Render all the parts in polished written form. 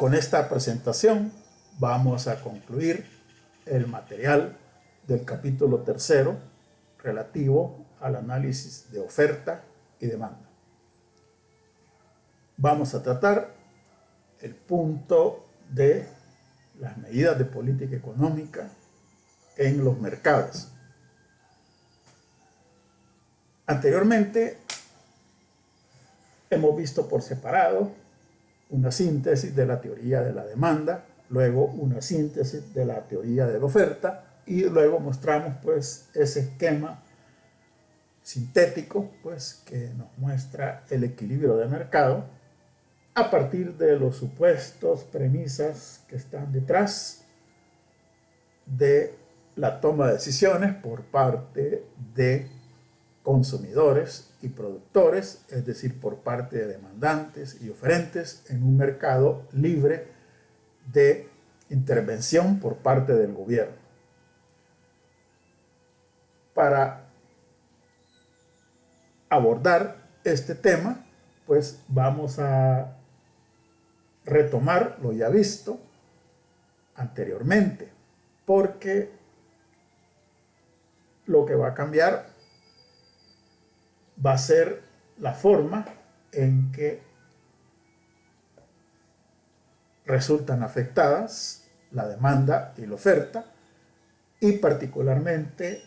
Con esta presentación vamos a concluir el material del capítulo 3 relativo al análisis de oferta y demanda. Vamos a tratar el punto de las medidas de política económica en los mercados. Anteriormente hemos visto por separado una síntesis de la teoría de la demanda, luego una síntesis de la teoría de la oferta y luego mostramos pues ese esquema sintético pues que nos muestra el equilibrio de mercado a partir de los supuestos, premisas que están detrás de la toma de decisiones por parte de consumidores y productores, es decir, por parte de demandantes y oferentes en un mercado libre de intervención por parte del gobierno. Para abordar este tema, pues vamos a retomar lo ya visto anteriormente, porque lo que va a cambiar va a ser la forma en que resultan afectadas la demanda y la oferta, y particularmente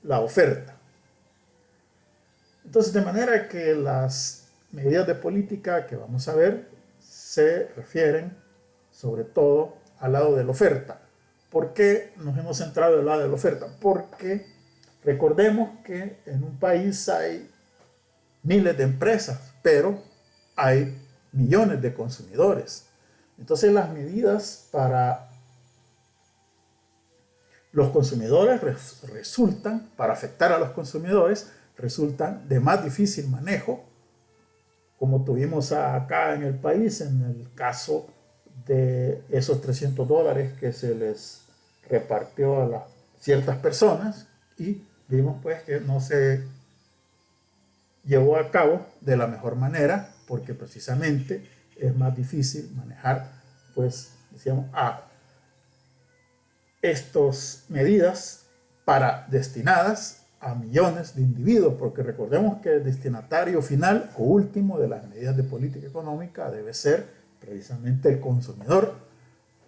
la oferta. Entonces, de manera que las medidas de política que vamos a ver se refieren sobre todo al lado de la oferta. ¿Por qué nos hemos centrado en el lado de la oferta? Porque recordemos que en un país hay miles de empresas, pero hay millones de consumidores. Entonces las medidas para los consumidores resultan, para afectar a los consumidores, resultan de más difícil manejo, como tuvimos acá en el país, en el caso de esos $300 que se les repartió a ciertas personas, y vimos pues que no se llevó a cabo de la mejor manera, porque precisamente es más difícil manejar, pues, decíamos, a estas medidas destinadas a millones de individuos, porque recordemos que el destinatario final o último de las medidas de política económica debe ser precisamente el consumidor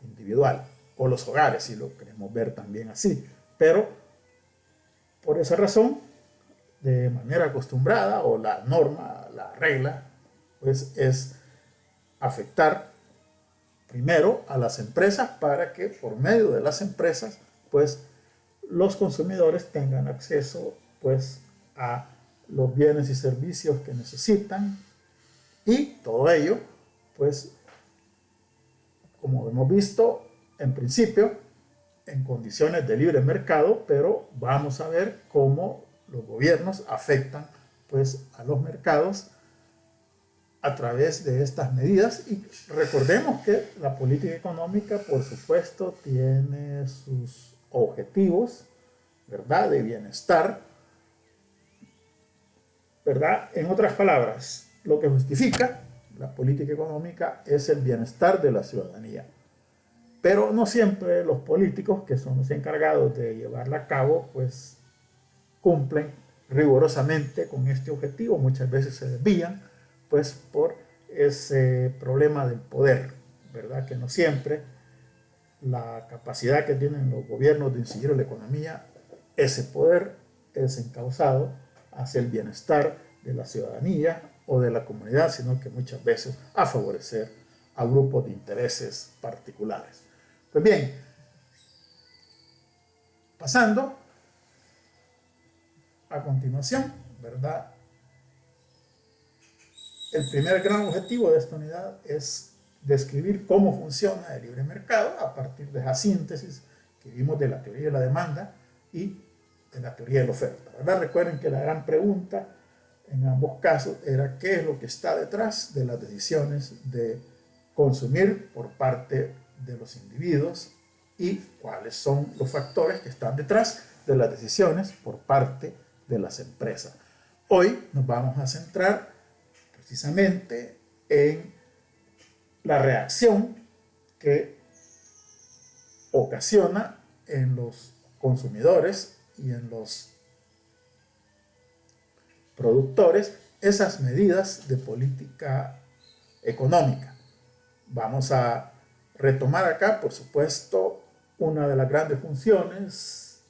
individual o los hogares, si lo queremos ver también así. Pero por esa razón, de manera acostumbrada, o la norma, la regla, pues es afectar primero a las empresas para que por medio de las empresas, pues los consumidores tengan acceso pues a los bienes y servicios que necesitan, y todo ello pues, como hemos visto, en principio en condiciones de libre mercado, pero vamos a ver cómo los gobiernos afectan pues a los mercados a través de estas medidas. Y recordemos que la política económica, por supuesto, tiene sus objetivos, ¿verdad?, de bienestar, ¿verdad? En otras palabras, lo que justifica la política económica es el bienestar de la ciudadanía. Pero no siempre los políticos, que son los encargados de llevarla a cabo, pues cumplen rigurosamente con este objetivo. Muchas veces se desvían pues por ese problema del poder, ¿verdad?, que no siempre la capacidad que tienen los gobiernos de incidir en la economía, ese poder es encauzado hacia el bienestar de la ciudadanía o de la comunidad, sino que muchas veces a favorecer a grupos de intereses particulares. Pues bien, pasando a continuación, ¿verdad?, el primer gran objetivo de esta unidad es describir cómo funciona el libre mercado a partir de esa síntesis que vimos de la teoría de la demanda y de la teoría de la oferta, ¿verdad? Recuerden que la gran pregunta en ambos casos era qué es lo que está detrás de las decisiones de consumir por parte de los individuos y cuáles son los factores que están detrás de las decisiones por parte de las empresas. Hoy nos vamos a centrar precisamente en la reacción que ocasiona en los consumidores y en los productores esas medidas de política económica. Vamos a retomar acá, por supuesto, una de las grandes funciones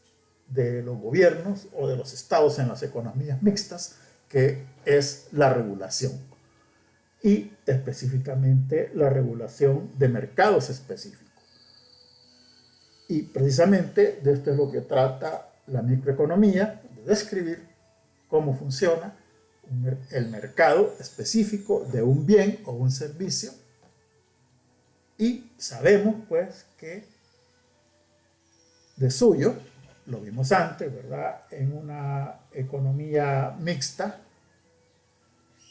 de los gobiernos o de los estados en las economías mixtas, que es la regulación, y específicamente la regulación de mercados específicos. Y precisamente de esto es lo que trata la microeconomía, de describir cómo funciona el mercado específico de un bien o un servicio. Y sabemos pues que de suyo, lo vimos antes, ¿verdad? En una economía mixta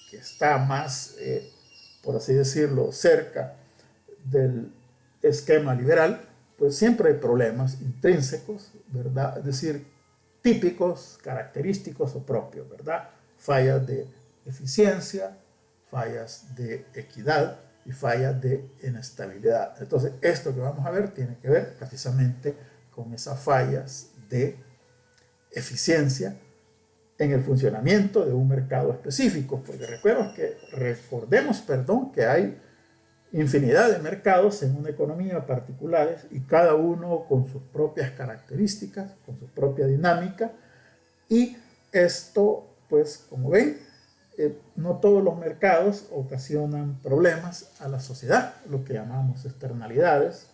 que está más, por así decirlo, cerca del esquema liberal, pues siempre hay problemas intrínsecos, ¿verdad? Es decir, típicos, característicos o propios, ¿verdad? Fallas de eficiencia, fallas de equidad y fallas de inestabilidad. Entonces, esto que vamos a ver tiene que ver precisamente con esas fallas de eficiencia en el funcionamiento de un mercado específico, porque recordemos que hay infinidad de mercados en una economía particulares y cada uno con sus propias características, con su propia dinámica, y esto, pues, como ven, no todos los mercados ocasionan problemas a la sociedad, lo que llamamos externalidades.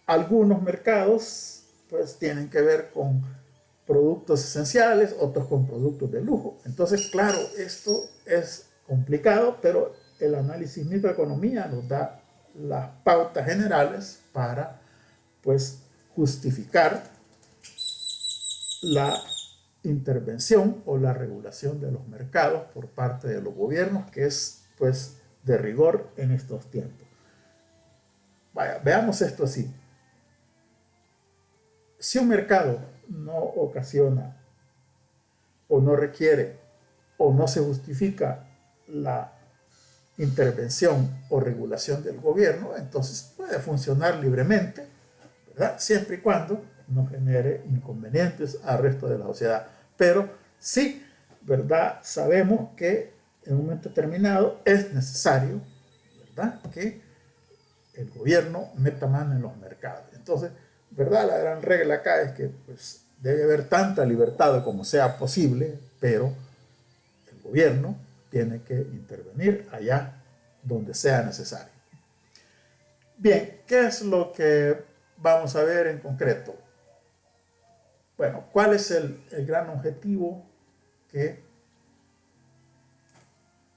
Algunos mercados, pues, tienen que ver con productos esenciales, otros con productos de lujo. Entonces, claro, esto es complicado, pero el análisis microeconomía nos da las pautas generales para, pues, justificar la intervención o la regulación de los mercados por parte de los gobiernos, que es, pues, de rigor en estos tiempos. Vaya, veamos esto así. Si un mercado no ocasiona o no requiere o no se justifica la intervención o regulación del gobierno, entonces puede funcionar libremente, ¿verdad? Siempre y cuando no genere inconvenientes al resto de la sociedad. Pero sí, ¿verdad? Sabemos que en un momento determinado es necesario, ¿verdad?, que el gobierno meta mano en los mercados. Entonces, ¿verdad? La gran regla acá es que, pues, debe haber tanta libertad como sea posible, pero el gobierno tiene que intervenir allá donde sea necesario. Bien, ¿qué es lo que vamos a ver en concreto? Bueno, ¿cuál es el gran objetivo que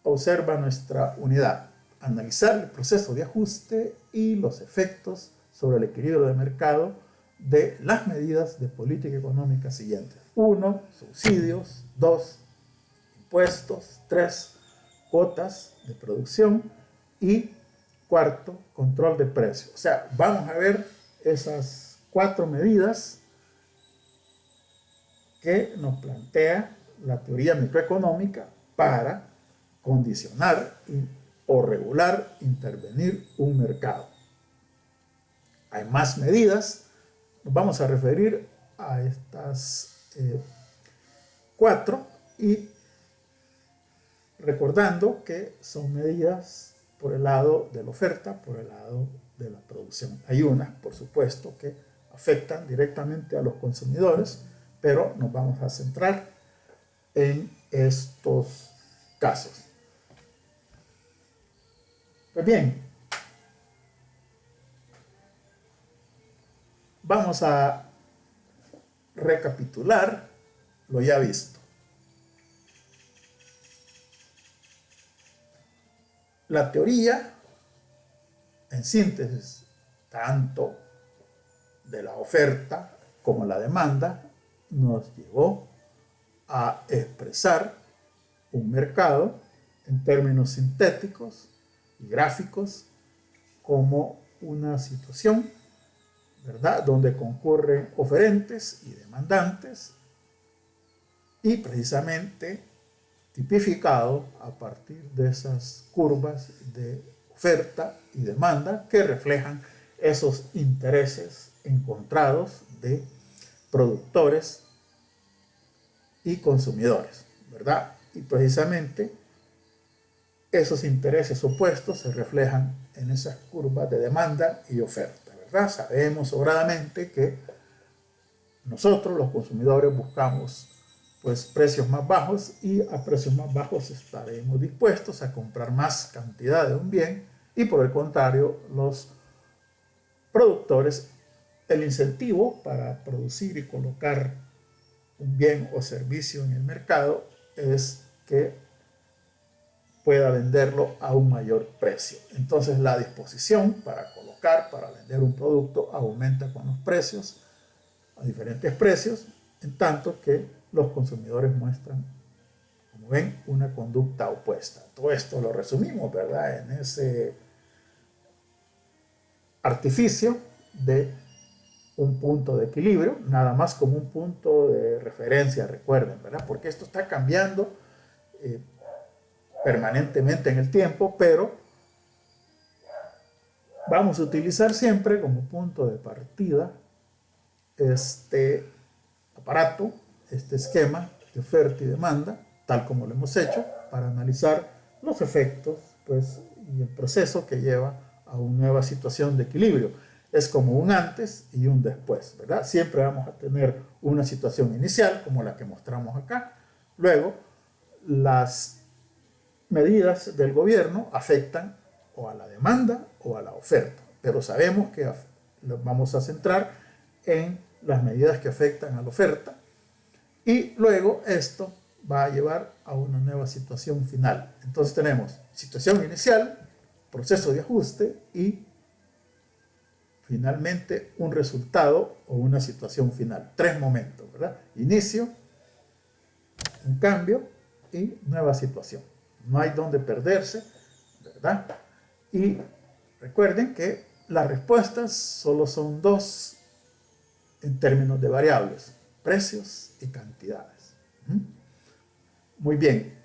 observa nuestra unidad? Analizar el proceso de ajuste y los efectos sobre el equilibrio de mercado de las medidas de política económica siguientes. 1. Subsidios. 2. Impuestos. 3. Cuotas de producción. Y 4. Control de precios. O sea, vamos a ver esas 4 medidas que nos plantea la teoría microeconómica para condicionar o regular, intervenir un mercado. Hay más medidas, nos vamos a referir a estas 4 y recordando que son medidas por el lado de la oferta, por el lado de la producción. Hay unas, por supuesto, que afectan directamente a los consumidores, pero nos vamos a centrar en estos casos. Pues bien, vamos a recapitular lo ya visto. La teoría, en síntesis, tanto de la oferta como la demanda, nos llevó a expresar un mercado en términos sintéticos y gráficos como una situación, ¿verdad?, donde concurren oferentes y demandantes, y precisamente tipificado a partir de esas curvas de oferta y demanda que reflejan esos intereses encontrados de productores y consumidores, ¿verdad? Y precisamente esos intereses opuestos se reflejan en esas curvas de demanda y oferta, ¿verdad? Sabemos sobradamente que nosotros, los consumidores, buscamos pues precios más bajos, y a precios más bajos estaremos dispuestos a comprar más cantidad de un bien, y por el contrario, los productores, el incentivo para producir y colocar un bien o servicio en el mercado es que pueda venderlo a un mayor precio. Entonces la disposición para colocar, para vender un producto aumenta con los precios, a diferentes precios, en tanto que los consumidores muestran, como ven, una conducta opuesta. Todo esto lo resumimos, ¿verdad?, en ese artificio de un punto de equilibrio, nada más como un punto de referencia, recuerden, ¿verdad? Porque esto está cambiando permanentemente en el tiempo, pero vamos a utilizar siempre como punto de partida este aparato, este esquema de oferta y demanda, tal como lo hemos hecho, para analizar los efectos, pues, y el proceso que lleva a una nueva situación de equilibrio. Es como un antes y un después, ¿verdad? Siempre vamos a tener una situación inicial, como la que mostramos acá. Luego, las medidas del gobierno afectan o a la demanda o a la oferta, pero sabemos que nos vamos a centrar en las medidas que afectan a la oferta, y luego esto va a llevar a una nueva situación final. Entonces tenemos situación inicial, proceso de ajuste y finalmente un resultado o una situación final. Tres momentos, ¿verdad? Inicio, un cambio y nueva situación. No hay donde perderse, ¿verdad? Y recuerden que las respuestas solo son dos en términos de variables: precios y cantidades. Muy bien.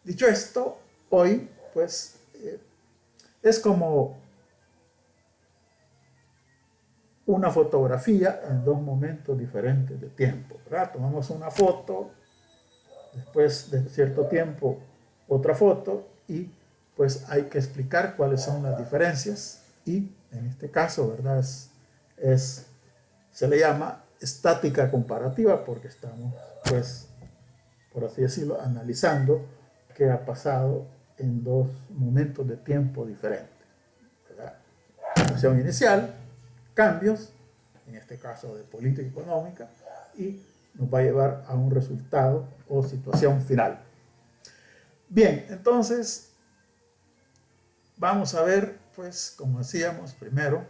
Dicho esto, hoy pues es como una fotografía en dos momentos diferentes de tiempo, ¿verdad? Tomamos una foto, después de cierto tiempo otra foto, y pues hay que explicar cuáles son las diferencias, y en este caso, ¿verdad?, se le llama estática comparativa, porque estamos, pues, por así decirlo, analizando qué ha pasado en dos momentos de tiempo diferentes, ¿verdad? Situación inicial, cambios, en este caso de política económica, y nos va a llevar a un resultado o situación final. Bien, entonces vamos a ver, pues, como decíamos primero,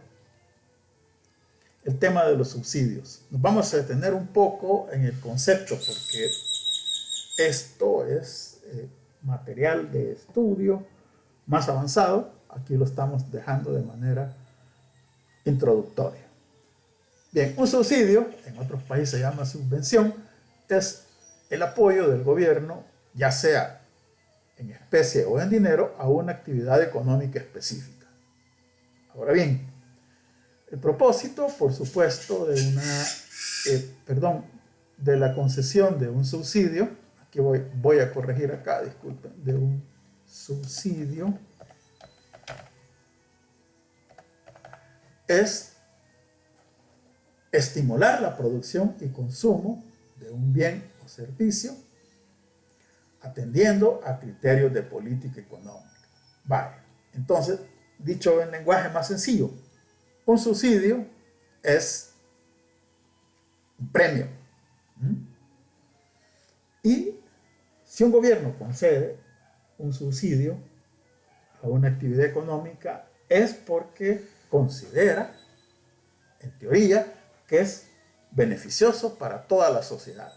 el tema de los subsidios. Nos vamos a detener un poco en el concepto, porque esto es material de estudio más avanzado. Aquí lo estamos dejando de manera introductoria. Bien, un subsidio, en otros países se llama subvención, es el apoyo del gobierno, ya sea en especie o en dinero, a una actividad económica específica. Ahora bien, el propósito, por supuesto, de la concesión de un subsidio, aquí voy a corregir acá, disculpen, de un subsidio, es estimular la producción y consumo de un bien o servicio atendiendo a criterios de política económica. Vale, entonces, dicho en lenguaje más sencillo, un subsidio es un premio. Y si un gobierno concede un subsidio a una actividad económica, es porque considera, en teoría, que es beneficioso para toda la sociedad.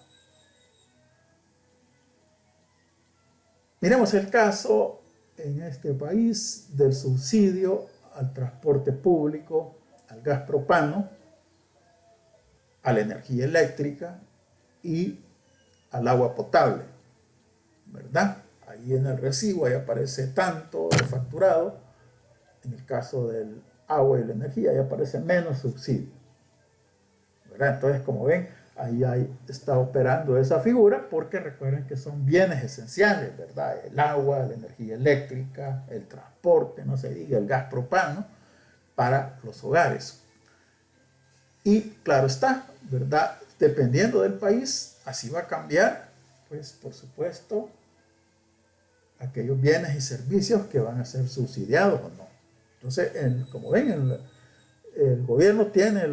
Miremos el caso en este país del subsidio al transporte público, al gas propano, a la energía eléctrica y al agua potable, ¿verdad? ahí en el recibo, ahí aparece tanto de facturado. En el caso del agua y la energía, ahí aparece menos subsidio, ¿verdad? Entonces, como ven, está operando esa figura, porque recuerden que son bienes esenciales, ¿verdad? El agua, la energía eléctrica, el transporte, no se diga, el gas propano, para los hogares. Y claro está, ¿verdad? Dependiendo del país, así va a cambiar, pues por supuesto, aquellos bienes y servicios que van a ser subsidiados o no. Entonces, como ven, el gobierno tiene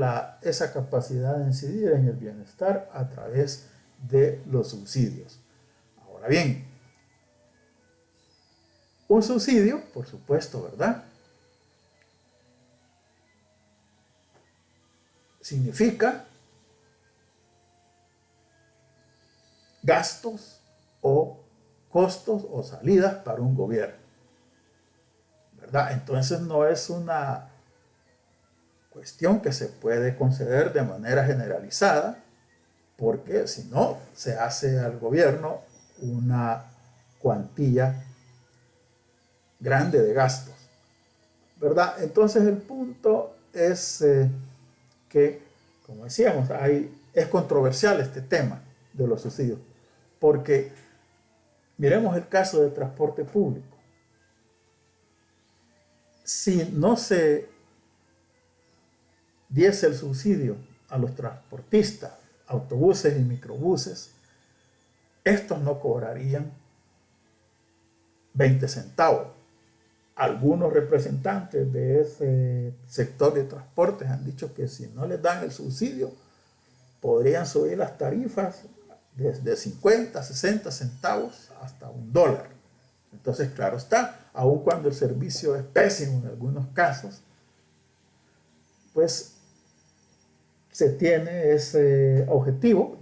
esa capacidad de incidir en el bienestar a través de los subsidios. Ahora bien, un subsidio, por supuesto, ¿verdad?, significa gastos o costos o salidas para un gobierno, ¿verdad? Entonces no es una cuestión que se puede conceder de manera generalizada, porque si no, se hace al gobierno una cuantía grande de gastos, ¿verdad? Entonces el punto es que, como decíamos, es controversial este tema de los subsidios, porque miremos el caso del transporte público. Si no se diese el subsidio a los transportistas, autobuses y microbuses, estos no cobrarían 20 centavos. Algunos representantes de ese sector de transportes han dicho que si no les dan el subsidio, podrían subir las tarifas desde 50, 60 centavos hasta $1. Entonces, claro está, aun cuando el servicio es pésimo en algunos casos, pues se tiene ese objetivo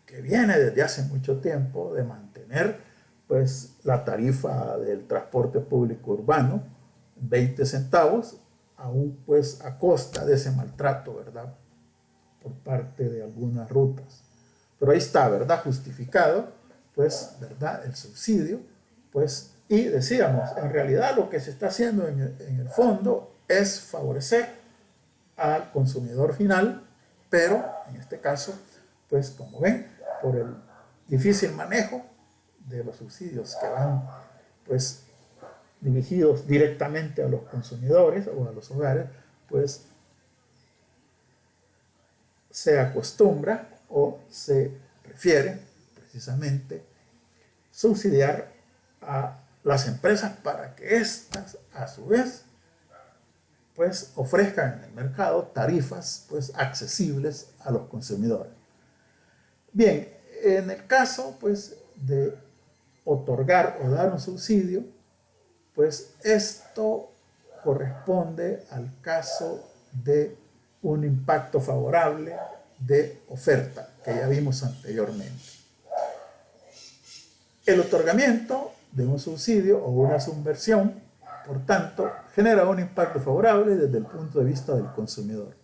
que viene desde hace mucho tiempo, de mantener pues la tarifa del transporte público urbano 20 centavos, aún pues a costa de ese maltrato, ¿verdad?, por parte de algunas rutas. Pero ahí está, ¿verdad?, justificado, pues, ¿verdad?, el subsidio, pues, y decíamos, en realidad lo que se está haciendo en el fondo es favorecer al consumidor final, pero en este caso, pues, como ven, por el difícil manejo de los subsidios que van, pues, dirigidos directamente a los consumidores o a los hogares, pues se acostumbra o se prefiere precisamente subsidiar a las empresas para que éstas a su vez pues ofrezcan en el mercado tarifas pues accesibles a los consumidores. Bien, en el caso pues de otorgar o dar un subsidio, pues esto corresponde al caso de un impacto favorable de oferta que ya vimos anteriormente. El otorgamiento de un subsidio o una subvención, por tanto, genera un impacto favorable desde el punto de vista del consumidor.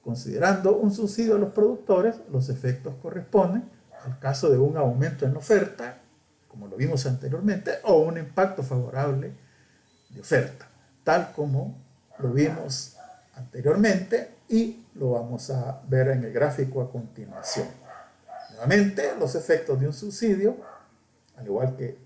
Considerando un subsidio a los productores, los efectos corresponden al caso de un aumento en la oferta, como lo vimos anteriormente, o un impacto favorable de oferta, tal como lo vimos anteriormente y lo vamos a ver en el gráfico a continuación. Nuevamente, los efectos de un subsidio, al igual que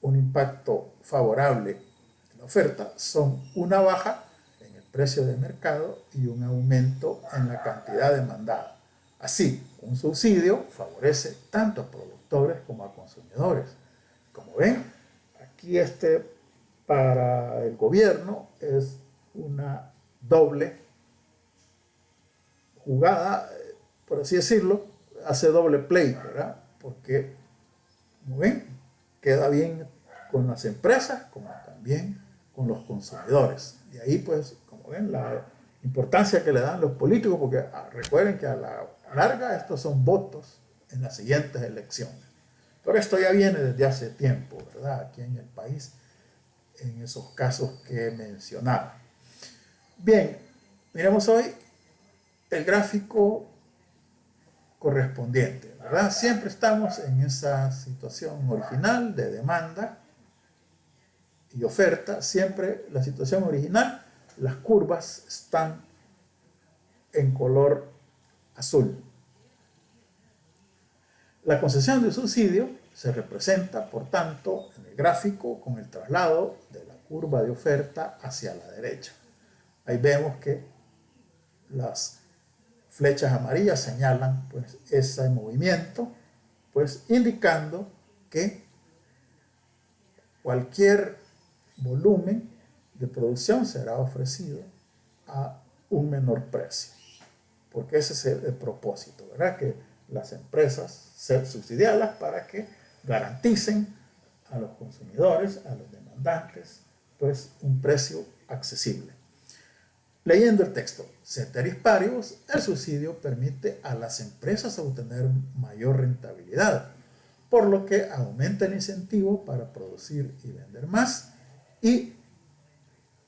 un impacto favorable de la oferta, son una baja en el precio de mercado y un aumento en la cantidad demandada. Así, un subsidio favorece tanto a productores como a consumidores. Como ven, aquí para el gobierno es una doble jugada, por así decirlo, hace doble play, ¿verdad? Porque, como ven, queda bien con las empresas como también con los consumidores. Y ahí, pues, como ven, la importancia que le dan los políticos, porque recuerden que a la larga estos son votos en las siguientes elecciones. Pero esto ya viene desde hace tiempo, ¿verdad?, aquí en el país, en esos casos que mencionaba. Bien, miremos hoy el gráfico correspondiente, ¿verdad? Siempre estamos en esa situación original de demanda y oferta. Siempre la situación original, las curvas están en color azul. La concesión de subsidio se representa, por tanto, en el gráfico con el traslado de la curva de oferta hacia la derecha. Ahí vemos que las flechas amarillas señalan pues ese movimiento, pues indicando que cualquier volumen de producción será ofrecido a un menor precio, porque ese es el propósito, ¿verdad? Que las empresas ser subsidiadas para que garanticen a los consumidores, a los demandantes, pues un precio accesible. Leyendo el texto, ceteris paribus, el subsidio permite a las empresas obtener mayor rentabilidad, por lo que aumenta el incentivo para producir y vender más. Y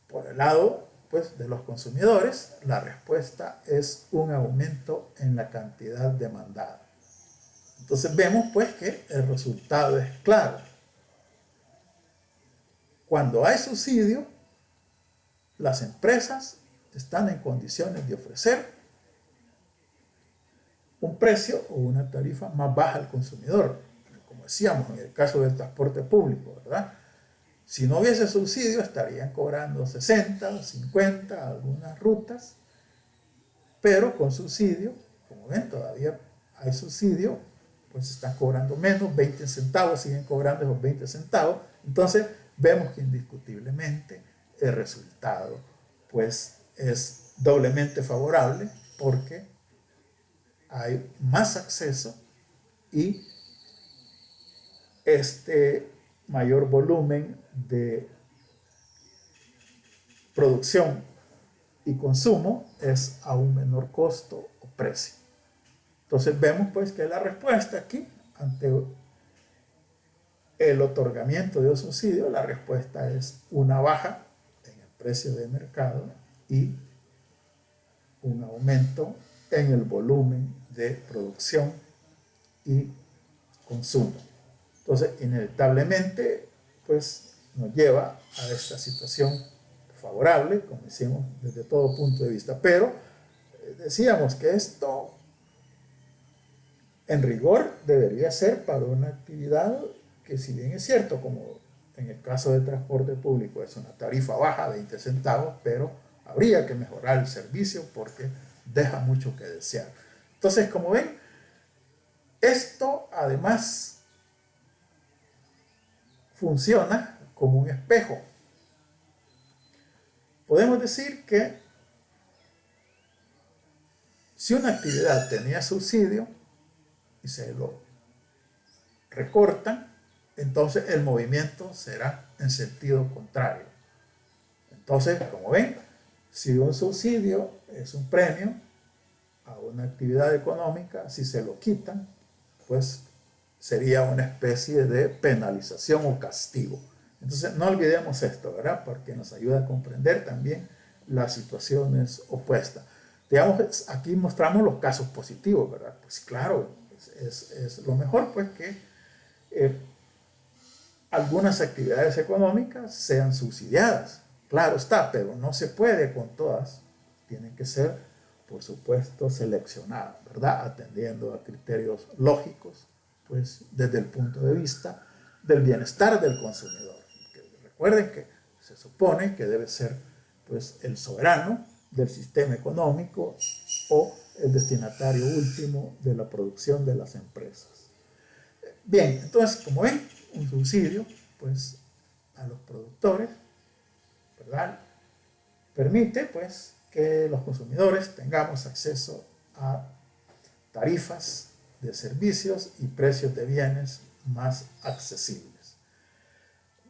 por el lado pues, de los consumidores, la respuesta es un aumento en la cantidad demandada. Entonces vemos pues que el resultado es claro. Cuando hay subsidio, las empresas están en condiciones de ofrecer un precio o una tarifa más baja al consumidor, como decíamos en el caso del transporte público, ¿verdad? Si no hubiese subsidio estarían cobrando 60, 50 algunas rutas, pero con subsidio, como ven, todavía hay subsidio, pues están cobrando menos, 20 centavos, siguen cobrando esos 20 centavos. Entonces vemos que indiscutiblemente el resultado pues es doblemente favorable porque hay más acceso y este mayor volumen de producción y consumo es a un menor costo o precio. Entonces vemos pues que la respuesta aquí ante el otorgamiento de un subsidio, la respuesta es una baja en el precio de mercado y un aumento en el volumen de producción y consumo. Entonces, inevitablemente, pues nos lleva a esta situación favorable, como decimos, desde todo punto de vista. Pero decíamos que esto, en rigor, debería ser para una actividad que, si bien es cierto, como en el caso del transporte público, es una tarifa baja, 20 centavos, pero habría que mejorar el servicio porque deja mucho que desear. Entonces, como ven, esto además funciona como un espejo. Podemos decir que si una actividad tenía subsidio y se lo recortan, entonces el movimiento será en sentido contrario. Entonces, como ven, si un subsidio es un premio a una actividad económica, si se lo quitan, pues sería una especie de penalización o castigo. Entonces, no olvidemos esto, ¿verdad? Porque nos ayuda a comprender también las situaciones opuestas. Digamos, aquí mostramos los casos positivos, ¿verdad? Pues claro, es lo mejor, pues, que algunas actividades económicas sean subsidiadas. Claro está, pero no se puede con todas. Tienen que ser, por supuesto, seleccionadas, ¿verdad? Atendiendo a criterios lógicos, pues desde el punto de vista del bienestar del consumidor. Recuerden que se supone que debe ser pues el soberano del sistema económico o el destinatario último de la producción de las empresas. Bien, entonces, como ven, un subsidio pues a los productores, ¿verdad? Permite pues que los consumidores tengamos acceso a tarifas de servicios y precios de bienes más accesibles.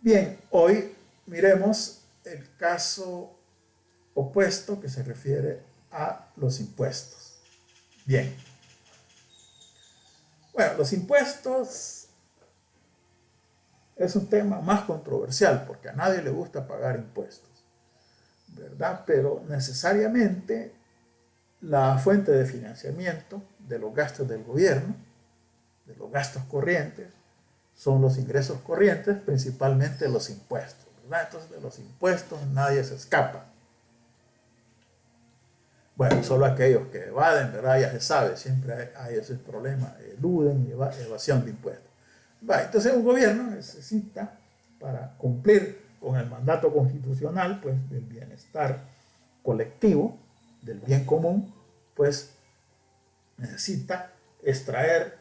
Bien, hoy miremos el caso opuesto que se refiere a los impuestos. Bien. Bueno, los impuestos es un tema más controversial porque a nadie le gusta pagar impuestos, ¿verdad? Pero necesariamente la fuente de financiamiento de los gastos del gobierno, de los gastos corrientes, son los ingresos corrientes, principalmente los impuestos, ¿verdad? Entonces de los impuestos nadie se escapa. Bueno, solo aquellos que evaden, ¿verdad? Ya se sabe, siempre hay ese problema, eluden y evasión de impuestos. Va, entonces un gobierno necesita, para cumplir con el mandato constitucional, pues del bienestar colectivo, del bien común, pues necesita extraer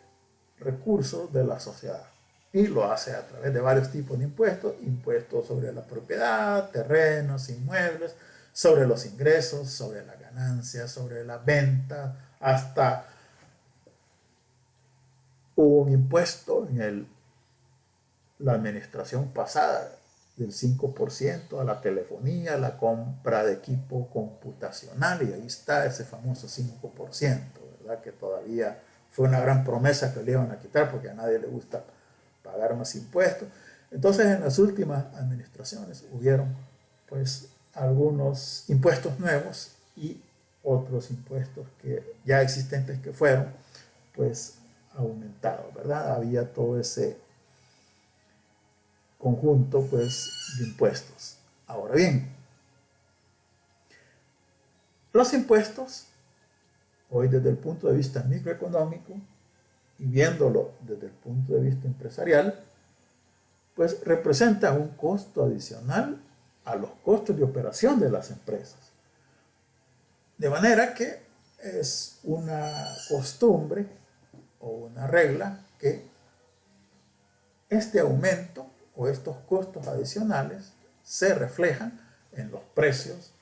recursos de la sociedad. Y lo hace a través de varios tipos de impuestos: impuestos sobre la propiedad, terrenos, inmuebles, sobre los ingresos, sobre la ganancia, sobre la venta, hasta hubo un impuesto en la administración pasada del 5% a la telefonía, la compra de equipo computacional, y ahí está ese famoso 5%, ¿verdad? Que todavía fue una gran promesa que le iban a quitar porque a nadie le gusta pagar más impuestos. Entonces en las últimas administraciones hubieron pues algunos impuestos nuevos y otros impuestos que ya existentes que fueron pues aumentados, ¿verdad? Había todo ese conjunto pues de impuestos. Ahora bien, los impuestos, hoy desde el punto de vista microeconómico y viéndolo desde el punto de vista empresarial, pues representan un costo adicional a los costos de operación de las empresas. De manera que es una costumbre o una regla que este aumento o estos costos adicionales se reflejan en los precios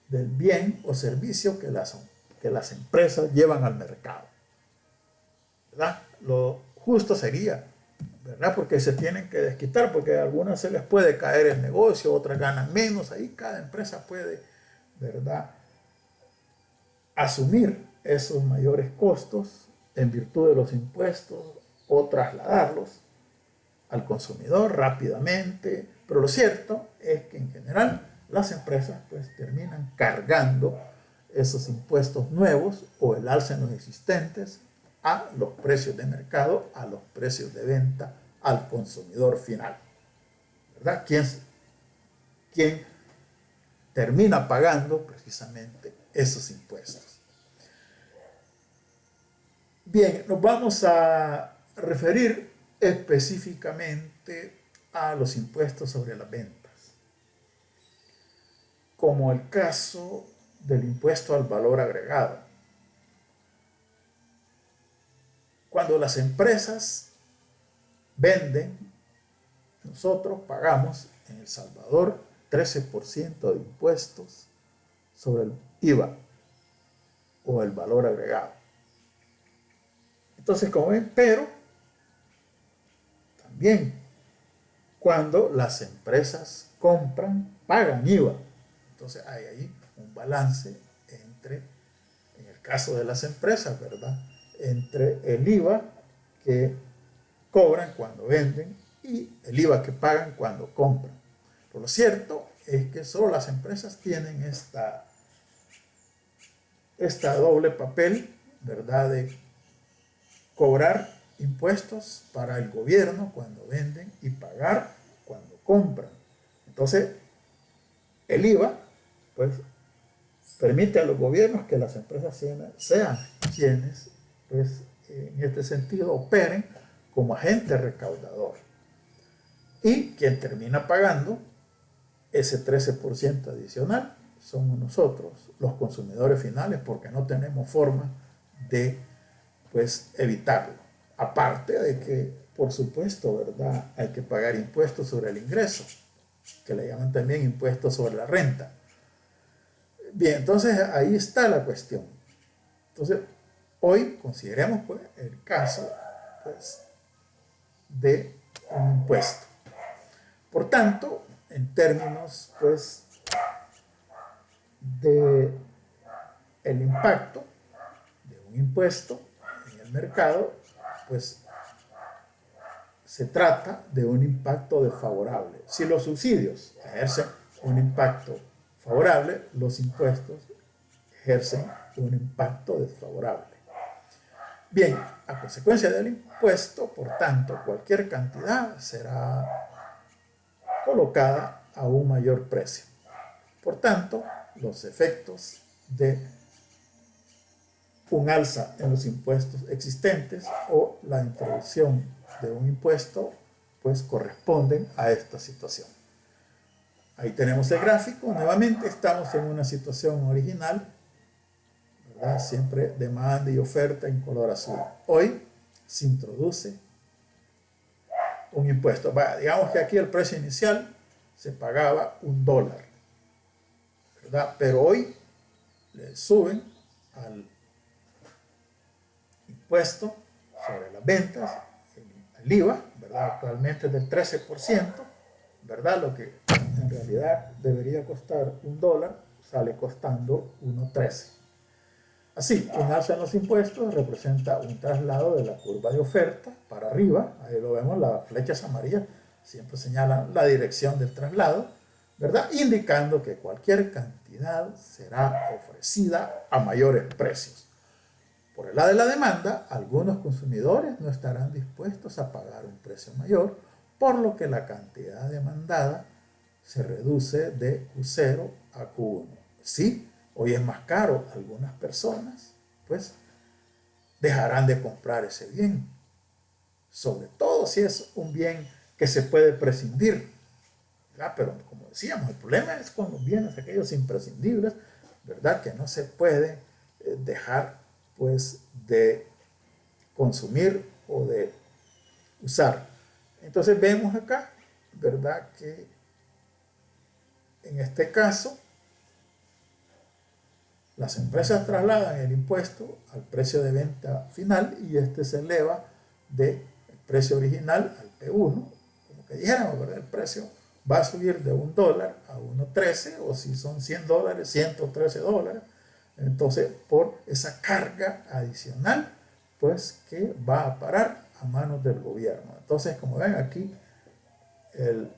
del bien o servicio que las empresas llevan al mercado, ¿verdad? Lo justo sería, ¿verdad? Porque se tienen que desquitar, porque a algunas se les puede caer el negocio, otras ganan menos. Ahí cada empresa puede, ¿verdad?, asumir esos mayores costos en virtud de los impuestos o trasladarlos al consumidor rápidamente. Pero lo cierto es que en general las empresas pues terminan cargando esos impuestos nuevos o el alza en los existentes a los precios de mercado, a los precios de venta al consumidor final, ¿verdad? ¿Quién termina pagando precisamente esos impuestos? Bien, nos vamos a referir específicamente a los impuestos sobre las ventas, como el caso del impuesto al valor agregado. Cuando las empresas venden, nosotros pagamos en El Salvador 13% de impuestos sobre el IVA o el valor agregado. Entonces, como ven, pero también cuando las empresas compran, pagan IVA. Entonces hay ahí un balance entre, en el caso de las empresas, ¿verdad?, entre el IVA que cobran cuando venden y el IVA que pagan cuando compran. Por lo cierto es que solo las empresas tienen esta doble papel, ¿verdad?, de cobrar impuestos para el gobierno cuando venden y pagar cuando compran. Entonces, el IVA, pues, permite a los gobiernos que las empresas sean quienes, pues, en este sentido, operen como agente recaudador. Y quien termina pagando ese 13% adicional somos nosotros, los consumidores finales, porque no tenemos forma de pues evitarlo. Aparte de que, por supuesto, ¿verdad?, hay que pagar impuestos sobre el ingreso, que le llaman también impuestos sobre la renta. Bien, entonces ahí está la cuestión. Entonces, hoy consideremos pues el caso pues de un impuesto. Por tanto, en términos pues de el impacto de un impuesto en el mercado, pues se trata de un impacto desfavorable. Si los subsidios ejercen un impacto favorable, los impuestos ejercen un impacto desfavorable. Bien, a consecuencia del impuesto, por tanto, cualquier cantidad será colocada a un mayor precio. Por tanto, los efectos de un alza en los impuestos existentes o la introducción de un impuesto, pues corresponden a esta situación. Ahí tenemos el gráfico. Nuevamente estamos en una situación original, ¿verdad? Siempre demanda y oferta en color azul. Hoy se introduce un impuesto. Digamos que aquí el precio inicial se pagaba $1, ¿verdad? Pero hoy le suben al impuesto sobre las ventas, el IVA, ¿verdad? Actualmente es del 13%, ¿verdad? Lo que en realidad debería costar $1 sale costando 1.13. Así, un alza en los impuestos representa un traslado de la curva de oferta para arriba. Ahí lo vemos, las flechas amarillas siempre señalan la dirección del traslado, ¿verdad? Indicando que cualquier cantidad será ofrecida a mayores precios. Por el lado de la demanda, algunos consumidores no estarán dispuestos a pagar un precio mayor, por lo que la cantidad demandada se reduce de Q0 a Q1. Sí, hoy es más caro, algunas personas pues dejarán de comprar ese bien, sobre todo si es un bien que se puede prescindir, ¿verdad? Pero como decíamos, el problema es con los bienes aquellos imprescindibles, ¿verdad? Que no se puede dejar pues de consumir o de usar. Entonces vemos acá, ¿verdad? Que en este caso las empresas trasladan el impuesto al precio de venta final y este se eleva del precio original al P1, como que dijéramos, ¿verdad? El precio va a subir de $1 a 1.13, o si son $100, $113. Entonces, por esa carga adicional, pues que va a parar a manos del gobierno. Entonces, como ven aquí, el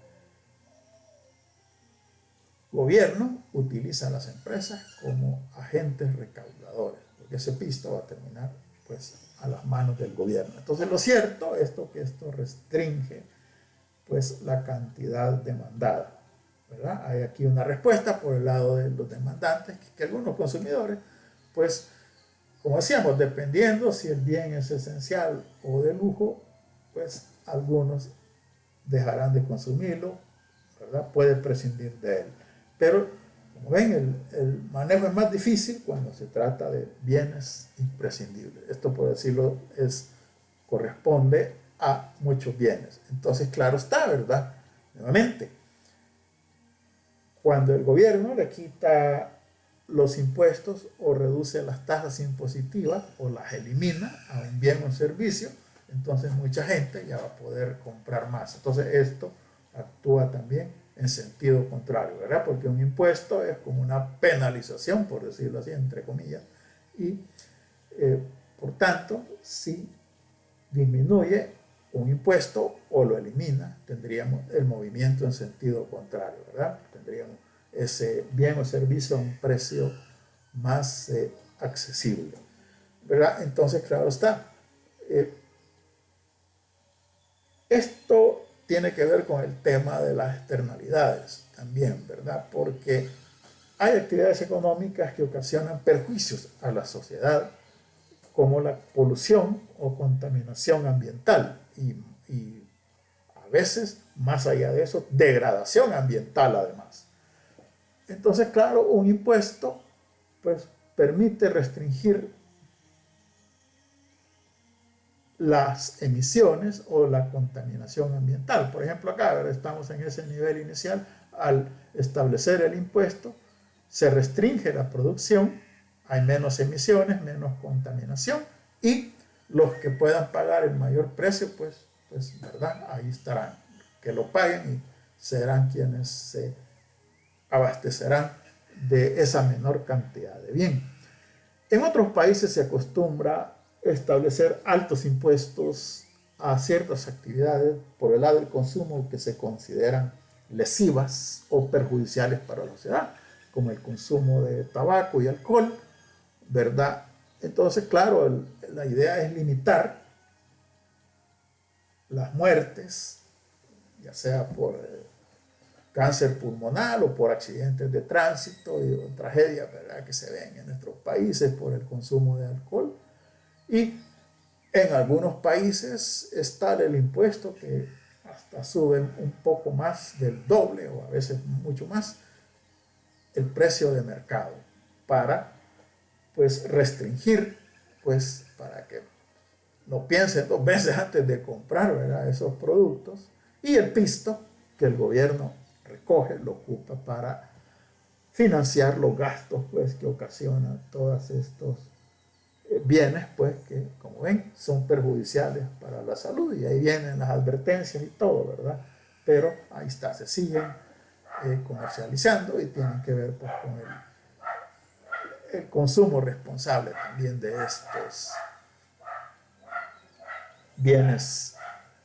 gobierno utiliza a las empresas como agentes recaudadores, porque ese pisto va a terminar pues a las manos del gobierno. Entonces, lo cierto es que esto restringe pues la cantidad demandada, ¿verdad? Hay aquí una respuesta por el lado de los demandantes, que algunos consumidores, pues, como decíamos, dependiendo si el bien es esencial o de lujo, pues algunos dejarán de consumirlo, ¿verdad? Puede prescindir de él. Pero, como ven, el manejo es más difícil cuando se trata de bienes imprescindibles. Esto, por decirlo, corresponde a muchos bienes. Entonces, claro está, ¿verdad? Nuevamente, cuando el gobierno le quita los impuestos o reduce las tasas impositivas o las elimina a un bien o servicio, entonces mucha gente ya va a poder comprar más. Entonces esto actúa también en sentido contrario, ¿verdad? Porque un impuesto es como una penalización, por decirlo así, entre comillas, y por tanto, si disminuye un impuesto o lo elimina, tendríamos el movimiento en sentido contrario, ¿verdad? Tendríamos ese bien o servicio a un precio más accesible, ¿verdad? Entonces, claro está, esto tiene que ver con el tema de las externalidades también, ¿verdad? Porque hay actividades económicas que ocasionan perjuicios a la sociedad, como la polución o contaminación ambiental y a veces, más allá de eso, degradación ambiental además. Entonces, claro, un impuesto pues permite restringir las emisiones o la contaminación ambiental. Por ejemplo, acá ahora estamos en ese nivel inicial. Al establecer el impuesto, se restringe la producción, hay menos emisiones, menos contaminación, y los que puedan pagar el mayor precio, pues ¿verdad? Ahí estarán, que lo paguen y serán quienes se abastecerán de esa menor cantidad de bien. En otros países se acostumbra establecer altos impuestos a ciertas actividades por el lado del consumo que se consideran lesivas o perjudiciales para la sociedad, como el consumo de tabaco y alcohol, ¿verdad? Entonces, claro, la idea es limitar las muertes, ya sea por cáncer pulmonar o por accidentes de tránsito y tragedias, ¿verdad?, que se ven en nuestros países por el consumo de alcohol. Y en algunos países es tal el impuesto que hasta suben un poco más del doble o a veces mucho más el precio de mercado para pues restringir, pues para que no piensen dos veces antes de comprar, ¿verdad?, esos productos. Y el pisto que el gobierno recoge lo ocupa para financiar los gastos pues que ocasionan todos estos bienes pues que, como ven, son perjudiciales para la salud, y ahí vienen las advertencias y todo, ¿verdad? Pero ahí está, se siguen comercializando y tienen que ver pues con el consumo responsable también de estos bienes,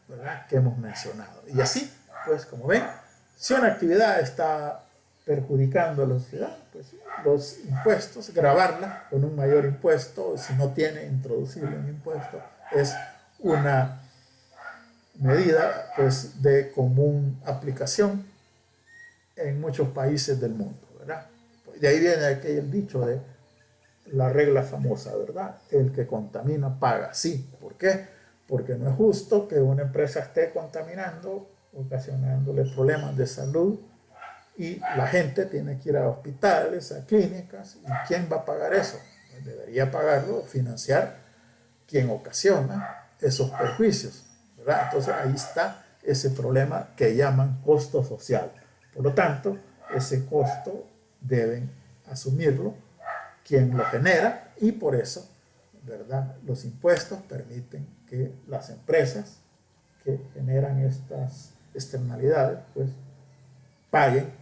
¿verdad?, que hemos mencionado. Y así, pues como ven, si una actividad está perjudicando a la sociedad, pues los impuestos, gravarla con un mayor impuesto, si no tiene, introducirle un impuesto, es una medida pues de común aplicación en muchos países del mundo, ¿verdad? De ahí viene aquel dicho de la regla famosa, ¿verdad? El que contamina paga. Sí, ¿por qué? Porque no es justo que una empresa esté contaminando, ocasionándole problemas de salud, y la gente tiene que ir a hospitales, a clínicas, ¿y quién va a pagar eso? Pues debería pagarlo, financiar quien ocasiona esos perjuicios, ¿verdad? Entonces ahí está ese problema que llaman costo social. Por lo tanto, ese costo deben asumirlo quien lo genera, y por eso, ¿verdad?, los impuestos permiten que las empresas que generan estas externalidades pues paguen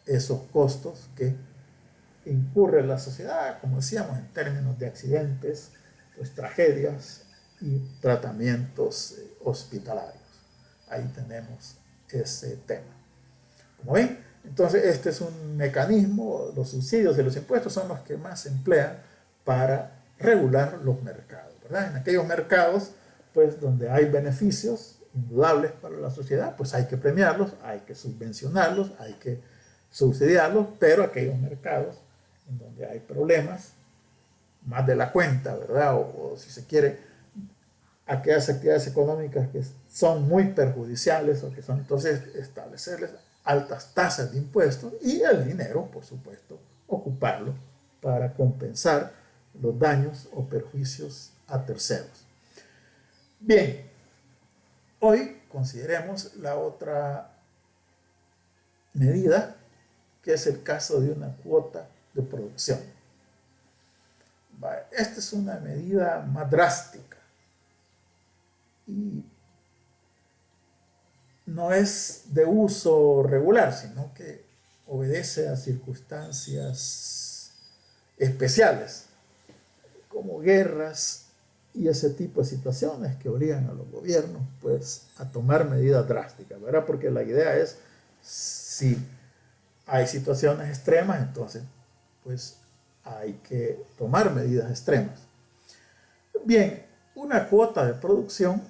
esos costos que incurre la sociedad, como decíamos, en términos de accidentes, pues tragedias y tratamientos hospitalarios. Ahí tenemos ese tema. Como ven, entonces este es un mecanismo, los subsidios y los impuestos son los que más se emplean para regular los mercados, ¿verdad? En aquellos mercados, pues donde hay beneficios indudables para la sociedad, pues hay que premiarlos, hay que subvencionarlos, hay que subsidiarlos, pero aquellos mercados en donde hay problemas, más de la cuenta, ¿verdad? O si se quiere, aquellas actividades económicas que son muy perjudiciales o que son, entonces establecerles altas tasas de impuestos y el dinero, por supuesto, ocuparlo para compensar los daños o perjuicios a terceros. Bien, hoy consideremos la otra medida, que es el caso de una cuota de producción. Esta es una medida más drástica y no es de uso regular, sino que obedece a circunstancias especiales, como guerras y ese tipo de situaciones que obligan a los gobiernos pues a tomar medidas drásticas, ¿verdad? Porque la idea es, si hay situaciones extremas, entonces pues hay que tomar medidas extremas. Bien, una cuota de producción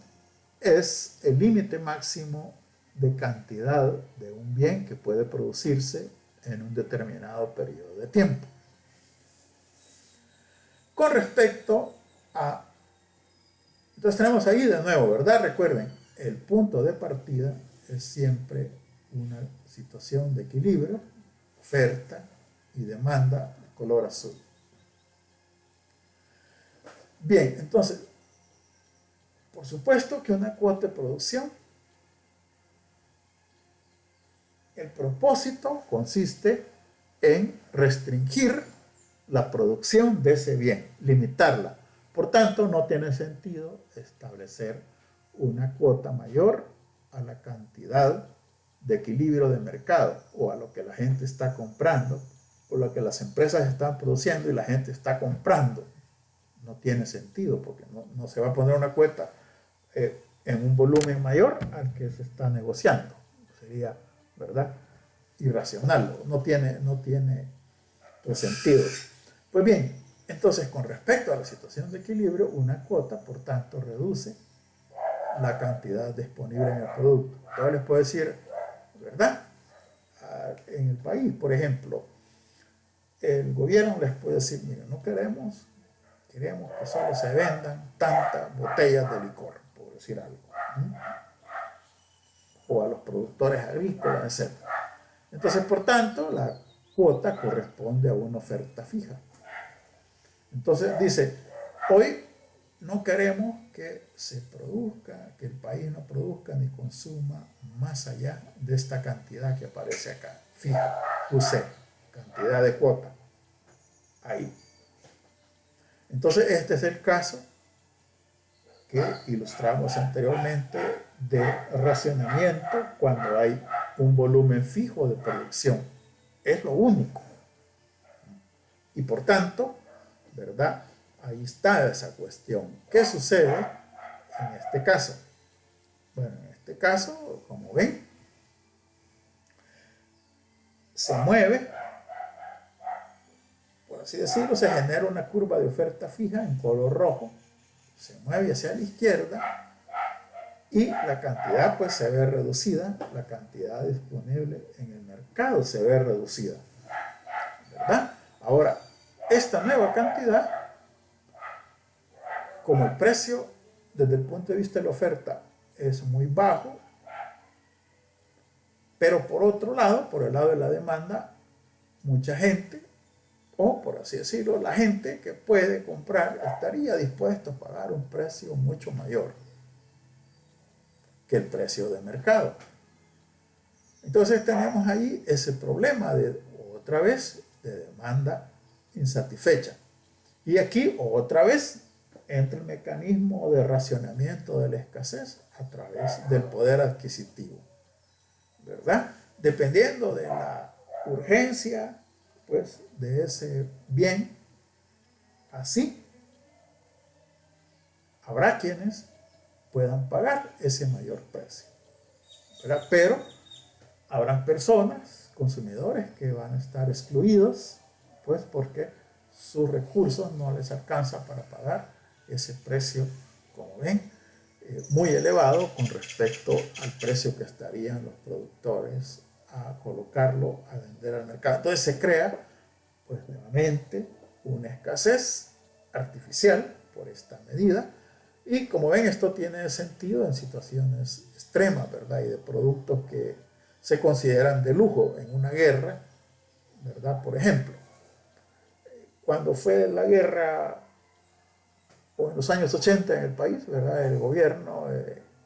es el límite máximo de cantidad de un bien que puede producirse en un determinado periodo de tiempo. Con respecto a... Entonces tenemos ahí de nuevo, ¿verdad? Recuerden, el punto de partida es siempre una situación de equilibrio, oferta y demanda de color azul. Bien, entonces, por supuesto que una cuota de producción, el propósito consiste en restringir la producción de ese bien, limitarla. Por tanto, no tiene sentido establecer una cuota mayor a la cantidad de equilibrio de mercado o a lo que la gente está comprando o lo que las empresas están produciendo y la gente está comprando. No tiene sentido porque no se va a poner una cuota en un volumen mayor al que se está negociando. Sería, ¿verdad?, irracional, no tiene pues, sentido. Pues bien, Entonces, con respecto a la situación de equilibrio, una cuota, por tanto, reduce la cantidad disponible en el producto. Entonces les puedo decir, ¿verdad? En el país, por ejemplo, el gobierno les puede decir, mira, no queremos que solo se vendan tantas botellas de licor, por decir algo, ¿sí? O a los productores agrícolas, etc. Entonces, por tanto, la cuota corresponde a una oferta fija. Entonces dice, hoy no queremos que se produzca, que el país no produzca ni consuma más allá de esta cantidad que aparece acá, fija, UC, cantidad de cuota, ahí. Entonces este es el caso que ilustramos anteriormente de racionamiento cuando hay un volumen fijo de producción. Es lo único. Y por tanto, ¿verdad? Ahí está esa cuestión. ¿Qué sucede en este caso? Bueno, en este caso, como ven, se mueve, por así decirlo, se genera una curva de oferta fija en color rojo, se mueve hacia la izquierda y la cantidad pues se ve reducida, la cantidad disponible en el mercado se ve reducida, ¿verdad? Ahora, esta nueva cantidad, como el precio desde el punto de vista de la oferta es muy bajo, pero por otro lado, por el lado de la demanda, mucha gente, o por así decirlo, la gente que puede comprar estaría dispuesto a pagar un precio mucho mayor que el precio de mercado. Entonces tenemos ahí ese problema de otra vez de demanda insatisfecha. Y aquí otra vez entra el mecanismo de racionamiento de la escasez a través del poder adquisitivo, ¿verdad? Dependiendo de la urgencia, pues, de ese bien, así habrá quienes puedan pagar ese mayor precio, ¿verdad? Pero habrán personas, consumidores, que van a estar excluidos, pues porque sus recursos no les alcanza para pagar ese precio, como ven, muy elevado con respecto al precio que estarían los productores a colocarlo, a vender al mercado. Entonces se crea, pues nuevamente, una escasez artificial por esta medida. Y como ven, esto tiene sentido en situaciones extremas, ¿verdad? Y de productos que se consideran de lujo en una guerra, ¿verdad? Por ejemplo, cuando fue la guerra, o en los años 80 en el país, ¿verdad? El gobierno,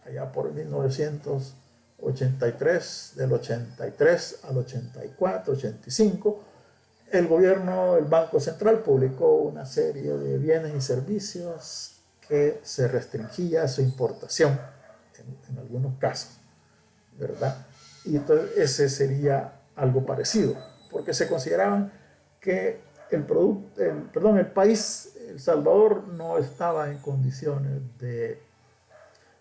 allá por 1983, del 83 al 84, 85, el gobierno, el Banco Central publicó una serie de bienes y servicios que se restringía su importación en algunos casos, ¿verdad? Y entonces ese sería algo parecido, porque se consideraban que el país, El Salvador, no estaba en condiciones de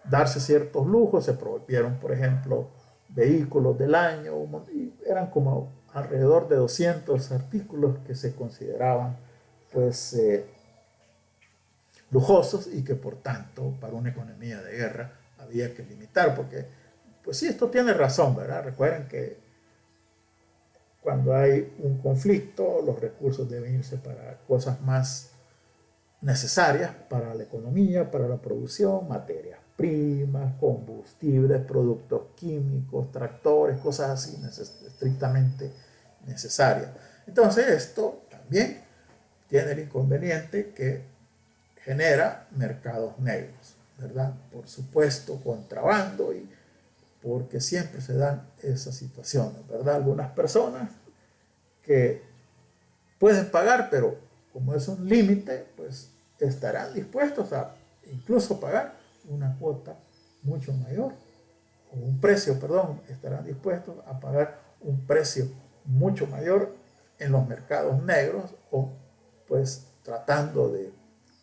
darse ciertos lujos. Se prohibieron, por ejemplo, vehículos del año, y eran como alrededor de 200 artículos que se consideraban pues lujosos y que por tanto para una economía de guerra había que limitar, porque pues sí, esto tiene razón, ¿verdad? Recuerden que cuando hay un conflicto, los recursos deben irse para cosas más necesarias para la economía, para la producción, materias primas, combustibles, productos químicos, tractores, cosas así estrictamente necesarias. Entonces esto también tiene el inconveniente que genera mercados negros, ¿verdad? Por supuesto, contrabando, y porque siempre se dan esas situaciones, ¿verdad? Algunas personas que pueden pagar, pero como es un límite, pues estarán dispuestos a incluso pagar una cuota mucho mayor, o un precio, perdón, estarán dispuestos a pagar un precio mucho mayor en los mercados negros, o pues tratando de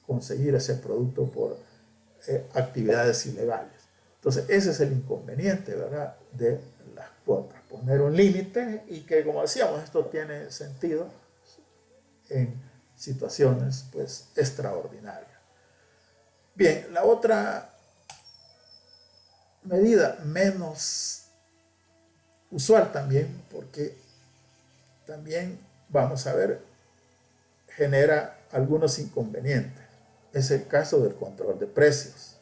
conseguir ese producto por actividades ilegales. Entonces ese es el inconveniente, ¿verdad?, de las cuotas, poner un límite, y que, como decíamos, esto tiene sentido en situaciones pues extraordinarias. Bien, la otra medida menos usual también, porque también vamos a ver, genera algunos inconvenientes. Es el caso del control de precios.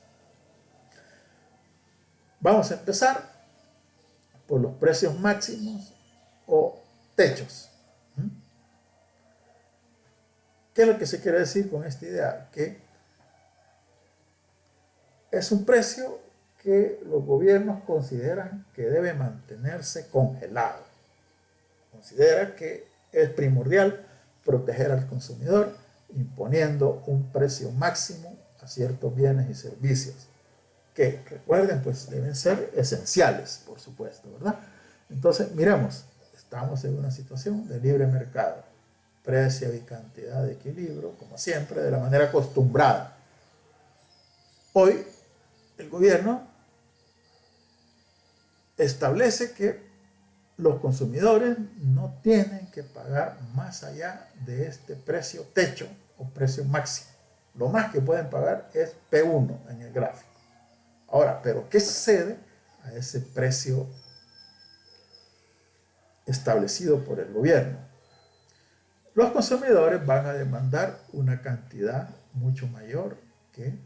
Vamos a empezar por los precios máximos o techos. ¿Qué es lo que se quiere decir con esta idea? Que es un precio que los gobiernos consideran que debe mantenerse congelado. Considera que es primordial proteger al consumidor imponiendo un precio máximo a ciertos bienes y servicios que, recuerden, pues deben ser esenciales, por supuesto, ¿verdad? Entonces, miremos, estamos en una situación de libre mercado, precio y cantidad de equilibrio, como siempre, de la manera acostumbrada. Hoy, el gobierno establece que los consumidores no tienen que pagar más allá de este precio techo o precio máximo. Lo más que pueden pagar es P1 en el gráfico. Ahora, ¿pero qué sucede a ese precio establecido por el gobierno? Los consumidores van a demandar una cantidad mucho mayor que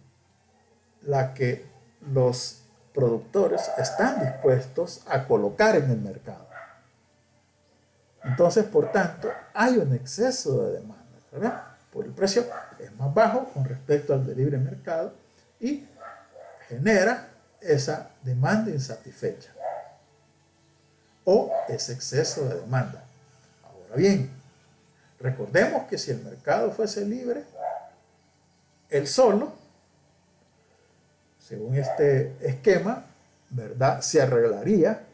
la que los productores están dispuestos a colocar en el mercado. Entonces, por tanto, hay un exceso de demanda, ¿verdad? Por el precio es más bajo con respecto al de libre mercado y genera esa demanda insatisfecha o ese exceso de demanda. Ahora bien, recordemos que si el mercado fuese libre, él solo, según este esquema, ¿verdad?, se arreglaría,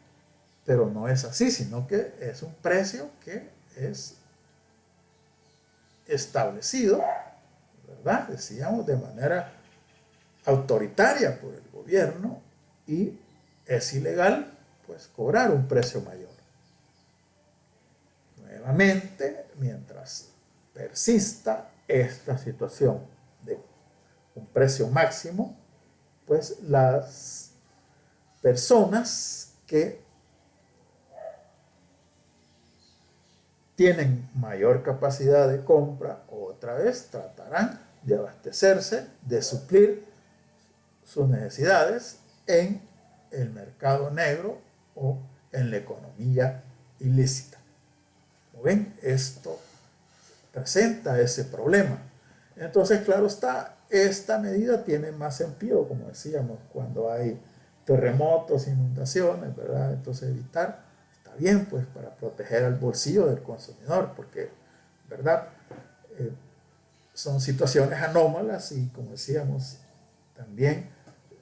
pero no es así, sino que es un precio que es establecido, ¿verdad?, decíamos, de manera autoritaria por el gobierno, y es ilegal pues cobrar un precio mayor. Nuevamente, mientras persista esta situación de un precio máximo, pues las personas que tienen mayor capacidad de compra otra vez tratarán de abastecerse, de suplir sus necesidades en el mercado negro o en la economía ilícita. Como ven, esto presenta ese problema. Entonces, claro está, esta medida tiene más sentido, como decíamos, cuando hay terremotos, inundaciones, ¿verdad? Entonces, evitar está bien, pues, para proteger al bolsillo del consumidor, porque, ¿verdad?, son situaciones anómalas y, como decíamos, también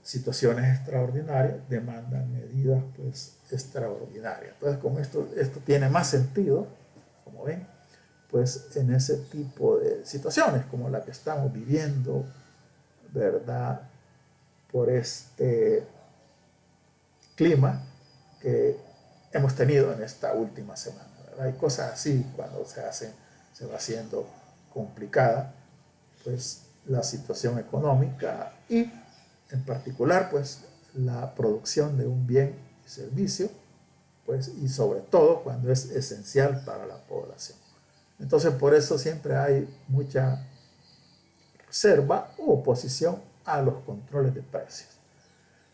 situaciones extraordinarias demandan medidas pues extraordinarias. Entonces, como esto tiene más sentido, como ven, pues en ese tipo de situaciones como la que estamos viviendo, ¿verdad?, por este clima que hemos tenido en esta última semana, ¿verdad? Hay cosas así cuando se va haciendo complicada pues la situación económica y en particular pues la producción de un bien y servicio, pues, y sobre todo cuando es esencial para la población. Entonces, por eso siempre hay mucha reserva u oposición a los controles de precios.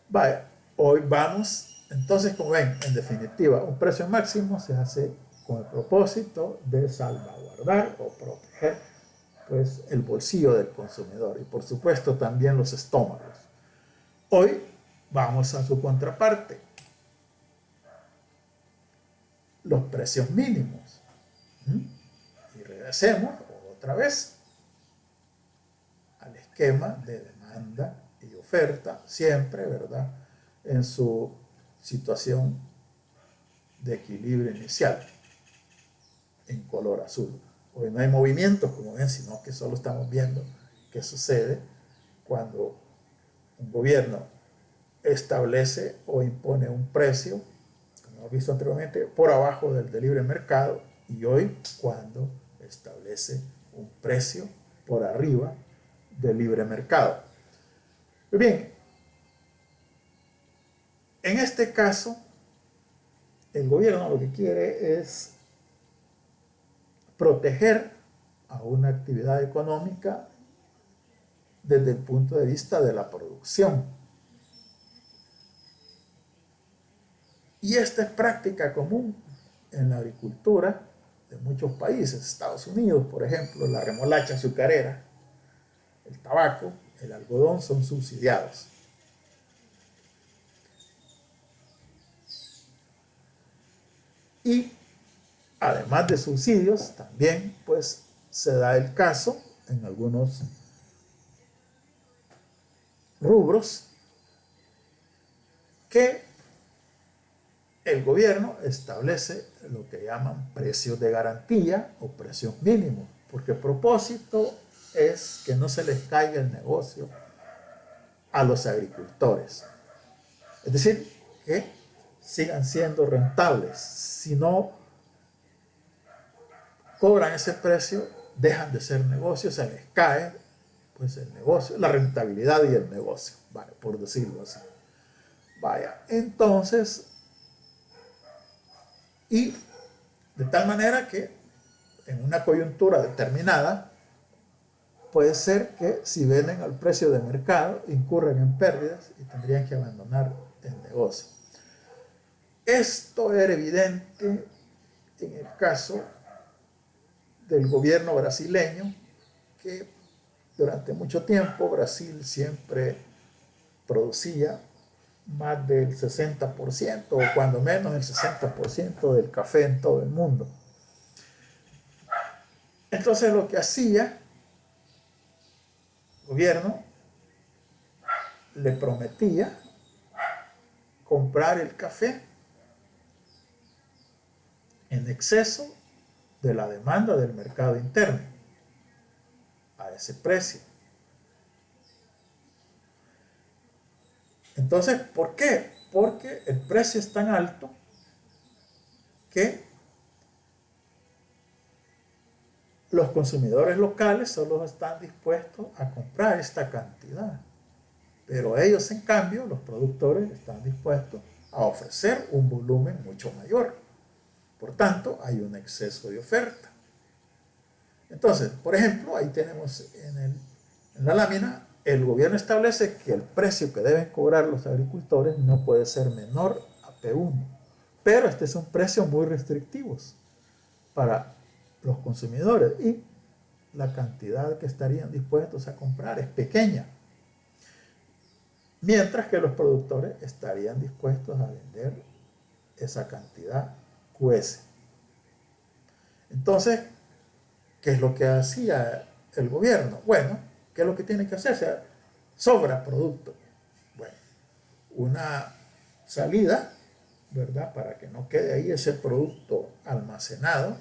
Vaya, hoy vamos, entonces, como ven, en definitiva, un precio máximo se hace con el propósito de salvaguardar o proteger pues el bolsillo del consumidor y por supuesto también los estómagos. Hoy vamos a su contraparte, los precios mínimos. Y regresemos otra vez al esquema de demanda y oferta, siempre, ¿verdad?, en su situación de equilibrio inicial, en color azul. Hoy no hay movimientos, como ven, sino que solo estamos viendo qué sucede cuando un gobierno establece o impone un precio, como hemos visto anteriormente, por abajo del de libre mercado, y hoy cuando establece un precio por arriba del libre mercado. Bien, en este caso, el gobierno lo que quiere es proteger a una actividad económica desde el punto de vista de la producción. Y esta es práctica común en la agricultura de muchos países. Estados Unidos, por ejemplo, la remolacha azucarera, el tabaco, el algodón son subsidiados. Y además de subsidios, también pues se da el caso en algunos rubros que el gobierno establece lo que llaman precios de garantía o precios mínimos, porque el propósito es que no se les caiga el negocio a los agricultores. Es decir, que sigan siendo rentables. Si no cobran ese precio, dejan de ser negocios, se les cae pues el negocio, la rentabilidad y el negocio, vale, por decirlo así. Vaya, entonces, y de tal manera que en una coyuntura determinada puede ser que si venden al precio de mercado incurren en pérdidas y tendrían que abandonar el negocio. Esto era evidente en el caso del gobierno brasileño, que durante mucho tiempo Brasil siempre producía más del 60% o cuando menos el 60% del café en todo el mundo. Entonces lo que hacía el gobierno le prometía comprar el café en exceso de la demanda del mercado interno a ese precio. Entonces, ¿por qué? Porque el precio es tan alto que los consumidores locales solo están dispuestos a comprar esta cantidad. Pero ellos, en cambio, los productores, están dispuestos a ofrecer un volumen mucho mayor. Por tanto, hay un exceso de oferta. Entonces, por ejemplo, ahí tenemos en la lámina, el gobierno establece que el precio que deben cobrar los agricultores no puede ser menor a P1. Pero este es un precio muy restrictivo para los consumidores y la cantidad que estarían dispuestos a comprar es pequeña. Mientras que los productores estarían dispuestos a vender esa cantidad QS. Entonces, ¿qué es lo que hacía el gobierno? Bueno, ¿qué es lo que tiene que hacer? O sea, sobra producto. Bueno, una salida, ¿verdad? Para que no quede ahí ese producto almacenado,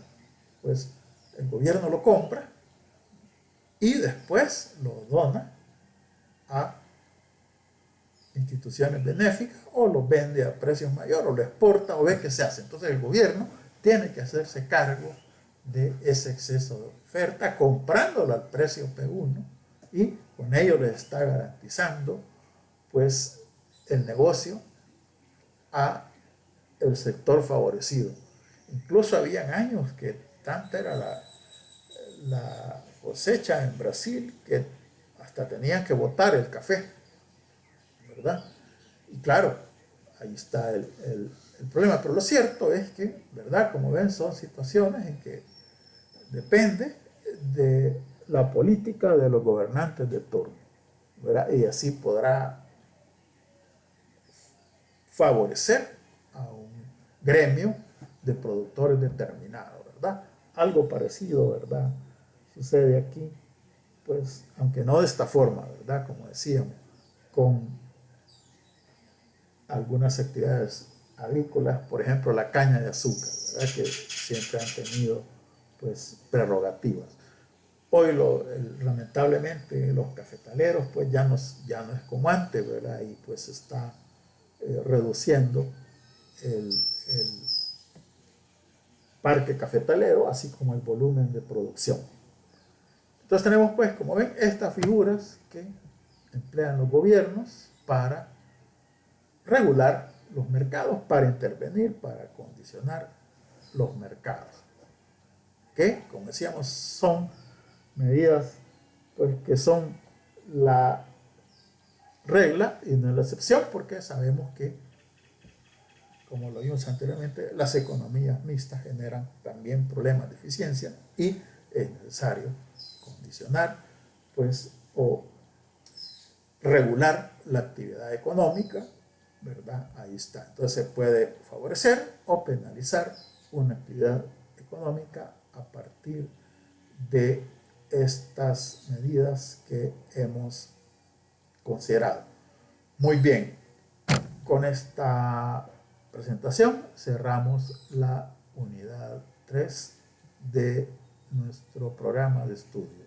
pues el gobierno lo compra y después lo dona a instituciones benéficas o lo vende a precios mayores o lo exporta o ve qué se hace. Entonces el gobierno tiene que hacerse cargo de ese exceso de oferta comprándolo al precio P1 y con ello le está garantizando pues el negocio a el sector favorecido. Incluso habían años que tanta era la cosecha en Brasil que hasta tenían que botar el café, ¿verdad? Y claro, ahí está el problema. Pero lo cierto es que, ¿verdad? Como ven, son situaciones en que depende de la política de los gobernantes de turno, ¿verdad? Y así podrá favorecer a un gremio de productores determinados, ¿verdad? Algo parecido, ¿verdad? Sucede aquí, pues, aunque no de esta forma, ¿verdad? Como decíamos, con algunas actividades agrícolas, por ejemplo, la caña de azúcar, ¿verdad? Que siempre han tenido, pues, prerrogativas. Hoy, lamentablemente, los cafetaleros, pues, ya no es como antes, ¿verdad? Y pues está reduciendo el parque cafetalero, así como el volumen de producción. Entonces tenemos, pues, como ven, estas figuras que emplean los gobiernos para regular los mercados, para intervenir, para condicionar los mercados. Que, como decíamos, son medidas, pues, que son la regla y no la excepción, porque sabemos que, como lo vimos anteriormente, las economías mixtas generan también problemas de eficiencia y es necesario condicionar, pues, o regular la actividad económica, ¿verdad? Ahí está. Entonces se puede favorecer o penalizar una actividad económica a partir de estas medidas que hemos considerado. Muy bien, con esta presentación cerramos la unidad 3 de nuestro programa de estudio.